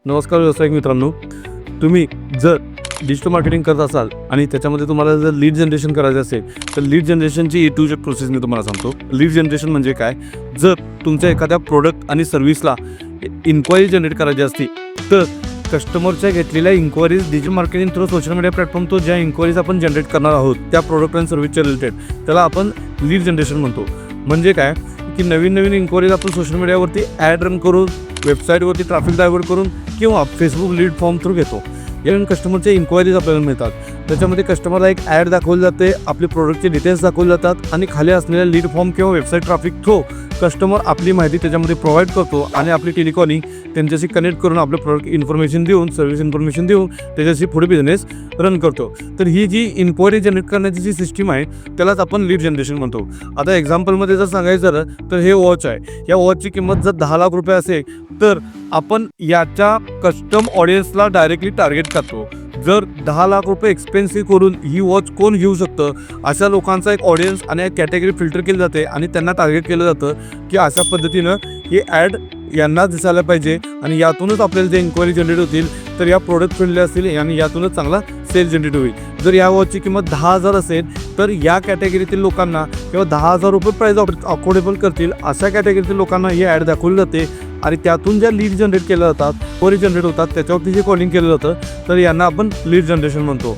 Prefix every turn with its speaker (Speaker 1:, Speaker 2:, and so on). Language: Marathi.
Speaker 1: नमस्कार व्यावसायिक मित्रांनो, तुम्ही जर डिजिटल मार्केटिंग करत असाल आणि त्याच्यामध्ये तुम्हाला जर लीड जनरेशन करायचं असेल तर लीड जनरेशनची A to Z प्रोसेस मी तुम्हाला सांगतो. लीड जनरेशन म्हणजे काय? जर तुमच्या एखाद्या प्रोडक्ट आणि सर्व्हिसला इन्क्वायरी जनरेट करायची असते तर कस्टमरच्या घेतलेल्या enquiries digital marketing through social media platform तो ज्या इन्क्वायरीज आपण जनरेट करणार आहोत त्या प्रोडक्ट आणि सर्व्हिसच्या रिलेटेड त्याला आपण लीड जनरेशन म्हणतो. म्हणजे काय की नवीन इन्क्वायरीज आपण सोशल मीडियावरती ॲड रन करून वेबसाईटवरती ट्रॅफिक डायव्हर्ट करून किंवा फेसबुक लीड फॉर्म थ्रू घेतो. यावेळी कस्टमरचे इन्क्वायरीज आपल्याला मिळतात. त्याच्यामध्ये कस्टमरला एक ॲड दाखवली जाते, आपले प्रोडक्टचे डिटेल्स दाखवले जातात आणि खाली असलेल्या लीड फॉर्म किंवा वेबसाईट ट्रॅफिक थ्रू कस्टमर आपली माहिती त्याच्यामध्ये प्रोव्हाइड करतो आणि आपली टेलिकॉलिंग त्यांच्याशी कनेक्ट करून आपलं प्रोडक्ट इन्फॉर्मेशन देऊन सर्व्हिस इन्फॉर्मेशन देऊन त्याच्याशी पुढे बिझनेस रन करतो. तर ही जी इन्क्वायरी जनरेट करण्याची जी सिस्टीम आहे त्यालाच आपण लीड जनरेशन म्हणतो. आता एक्झाम्पलमध्ये जर सांगायचं झालं तर हे वॉच आहे. या वॉचची किंमत जर 10 लाख रुपये असेल तर आपण याच्या कस्टम ऑडियन्सला डायरेक्टली टार्गेट करतो. जर 10 लाख रुपये एक्सपेन्सिव्ह करून ही वॉच कोण घेऊ शकतं अशा लोकांचा एक ऑडियन्स आणि एक कॅटेगरी फिल्टर केली जाते आणि त्यांना टार्गेट केलं जातं की अशा पद्धतीनं ही ॲड यांना दिसायला पाहिजे आणि यातूनच आपल्याला जे इन्क्वायरी जनरेट होतील तर या प्रोडक्ट फ्रेंडली असतील आणि यातूनच चांगला सेल जनरेट होईल. जर या वॉचची किंमत 10,000 असेल तर या कॅटेगरीतील लोकांना किंवा 10,000 रुपये प्राईज अफोर्डेबल करतील अशा कॅटेगरीतील लोकांना ही ॲड दाखवली जाते आणि त्यातून ज्या लीड जनरेट केल्या जातात, क्वेरी जनरेट होतात त्याच्यावरती जे कॉलिंग केलं जातं तर यांना आपण लीड जनरेशन म्हणतो.